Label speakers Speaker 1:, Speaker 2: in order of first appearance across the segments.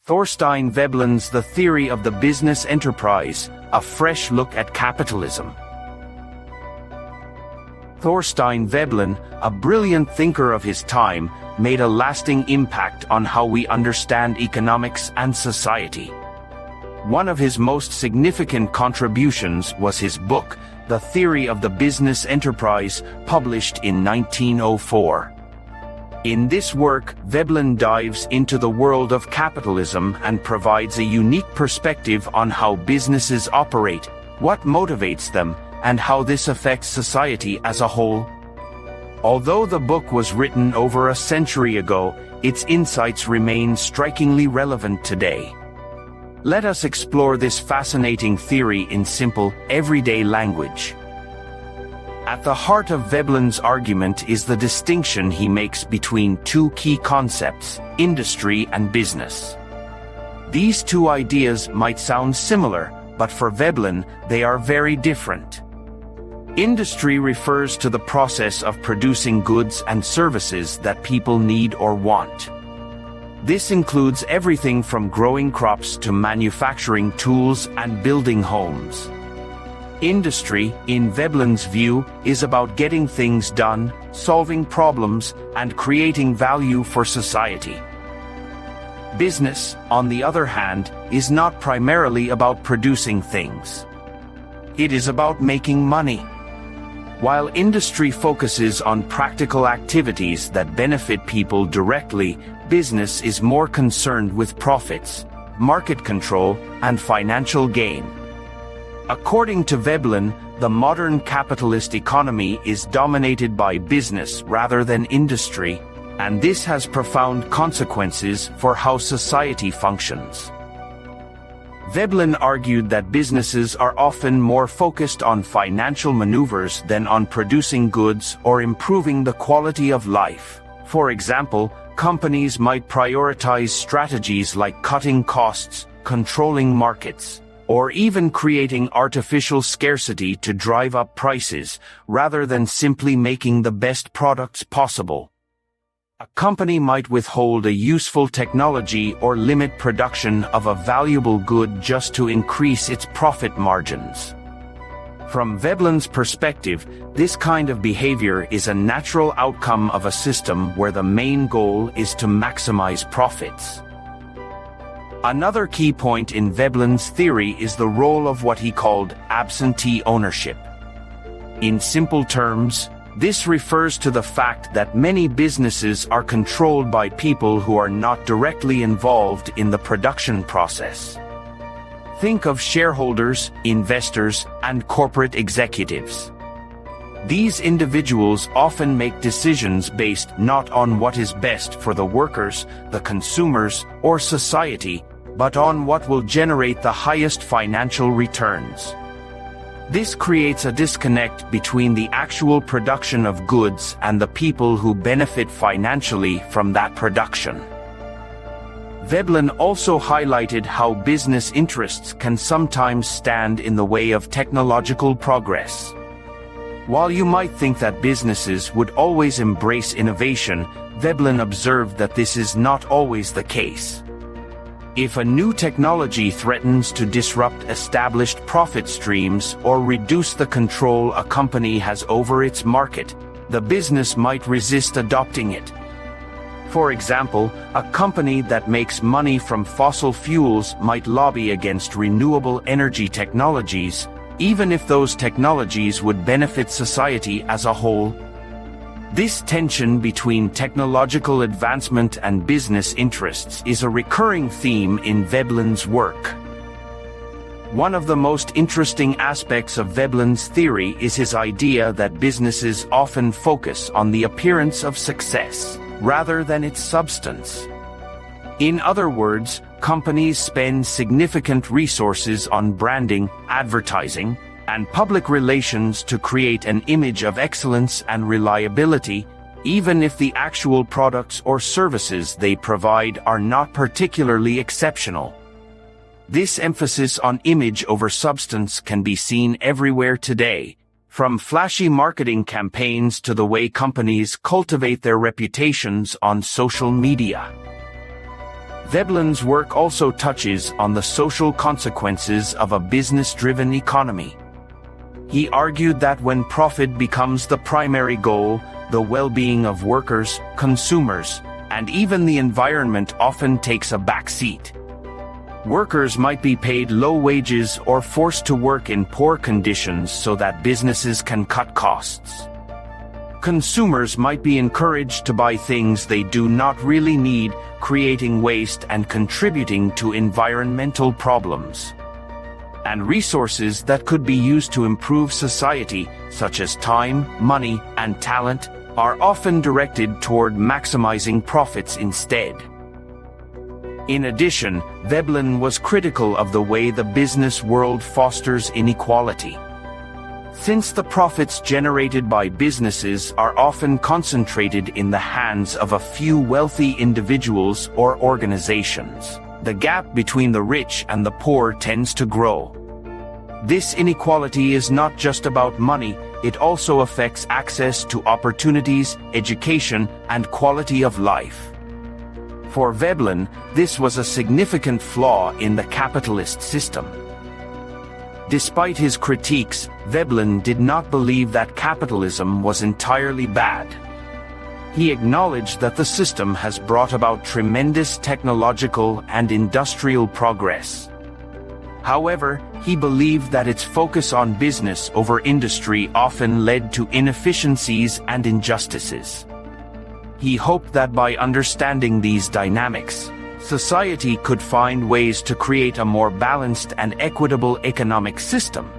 Speaker 1: Thorstein Veblen's The Theory of the Business Enterprise, a fresh look at capitalism. Thorstein Veblen, a brilliant thinker of his time, made a lasting impact on how we understand economics and society. One of his most significant contributions was his book, The Theory of the Business Enterprise, published in 1904. In this work, Veblen dives into the world of capitalism and provides a unique perspective on how businesses operate, what motivates them, and how this affects society as a whole. Although the book was written over a century ago, its insights remain strikingly relevant today. Let us explore this fascinating theory in simple, everyday language. At the heart of Veblen's argument is the distinction he makes between two key concepts, industry and business. These two ideas might sound similar, but for Veblen, they are very different. Industry refers to the process of producing goods and services that people need or want. This includes everything from growing crops to manufacturing tools and building homes. Industry, in Veblen's view, is about getting things done, solving problems, and creating value for society. Business, on the other hand, is not primarily about producing things. It is about making money. While industry focuses on practical activities that benefit people directly, business is more concerned with profits, market control, and financial gain. According to Veblen, the modern capitalist economy is dominated by business rather than industry, and this has profound consequences for how society functions. Veblen argued that businesses are often more focused on financial maneuvers than on producing goods or improving the quality of life. For example, companies might prioritize strategies like cutting costs, controlling markets, or even creating artificial scarcity to drive up prices, rather than simply making the best products possible. A company might withhold a useful technology or limit production of a valuable good just to increase its profit margins. From Veblen's perspective, this kind of behavior is a natural outcome of a system where the main goal is to maximize profits. Another key point in Veblen's theory is the role of what he called absentee ownership. In simple terms, this refers to the fact that many businesses are controlled by people who are not directly involved in the production process. Think of shareholders, investors, and corporate executives. These individuals often make decisions based not on what is best for the workers, the consumers, or society, but on what will generate the highest financial returns. This creates a disconnect between the actual production of goods and the people who benefit financially from that production. Veblen also highlighted how business interests can sometimes stand in the way of technological progress. While you might think that businesses would always embrace innovation, Veblen observed that this is not always the case. If a new technology threatens to disrupt established profit streams or reduce the control a company has over its market, the business might resist adopting it. For example, a company that makes money from fossil fuels might lobby against renewable energy technologies, even if those technologies would benefit society as a whole. This tension between technological advancement and business interests is a recurring theme in Veblen's work. One of the most interesting aspects of Veblen's theory is his idea that businesses often focus on the appearance of success, rather than its substance. In other words, companies spend significant resources on branding, advertising, and public relations to create an image of excellence and reliability, even if the actual products or services they provide are not particularly exceptional. This emphasis on image over substance can be seen everywhere today, from flashy marketing campaigns to the way companies cultivate their reputations on social media. Veblen's work also touches on the social consequences of a business-driven economy. He argued that when profit becomes the primary goal, the well-being of workers, consumers, and even the environment often takes a backseat. Workers might be paid low wages or forced to work in poor conditions so that businesses can cut costs. Consumers might be encouraged to buy things they do not really need, creating waste and contributing to environmental problems. And resources that could be used to improve society, such as time, money, and talent, are often directed toward maximizing profits instead. In addition, Veblen was critical of the way the business world fosters inequality. Since the profits generated by businesses are often concentrated in the hands of a few wealthy individuals or organizations, the gap between the rich and the poor tends to grow. This inequality is not just about money, it also affects access to opportunities, education, and quality of life. For Veblen, this was a significant flaw in the capitalist system. Despite his critiques, Veblen did not believe that capitalism was entirely bad. He acknowledged that the system has brought about tremendous technological and industrial progress. However, he believed that its focus on business over industry often led to inefficiencies and injustices. He hoped that by understanding these dynamics, society could find ways to create a more balanced and equitable economic system.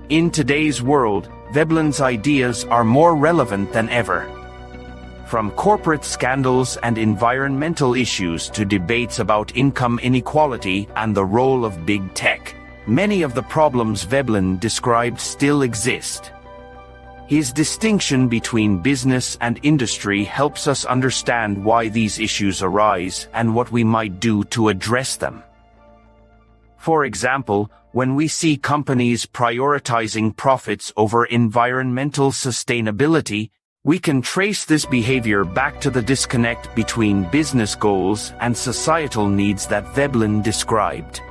Speaker 1: In today's world, Veblen's ideas are more relevant than ever. From corporate scandals and environmental issues to debates about income inequality and the role of big tech, many of the problems Veblen described still exist. His distinction between business and industry helps us understand why these issues arise and what we might do to address them. For example, when we see companies prioritizing profits over environmental sustainability, we can trace this behavior back to the disconnect between business goals and societal needs that Veblen described.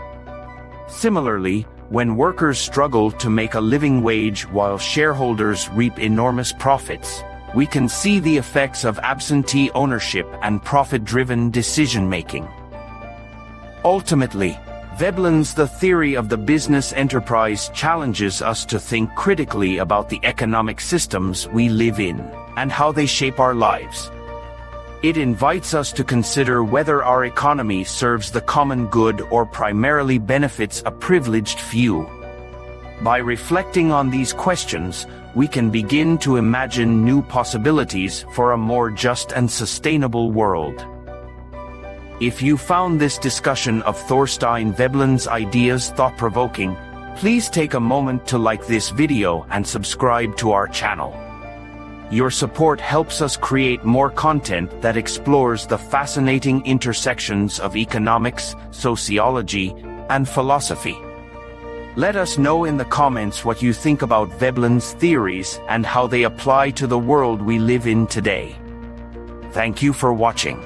Speaker 1: Similarly, when workers struggle to make a living wage while shareholders reap enormous profits, we can see the effects of absentee ownership and profit-driven decision-making. Ultimately, Veblen's The Theory of the Business Enterprise challenges us to think critically about the economic systems we live in and how they shape our lives. It invites us to consider whether our economy serves the common good or primarily benefits a privileged few. By reflecting on these questions, we can begin to imagine new possibilities for a more just and sustainable world. If you found this discussion of Thorstein Veblen's ideas thought-provoking, please take a moment to like this video and subscribe to our channel. Your support helps us create more content that explores the fascinating intersections of economics, sociology, and philosophy. Let us know in the comments what you think about Veblen's theories and how they apply to the world we live in today. Thank you for watching.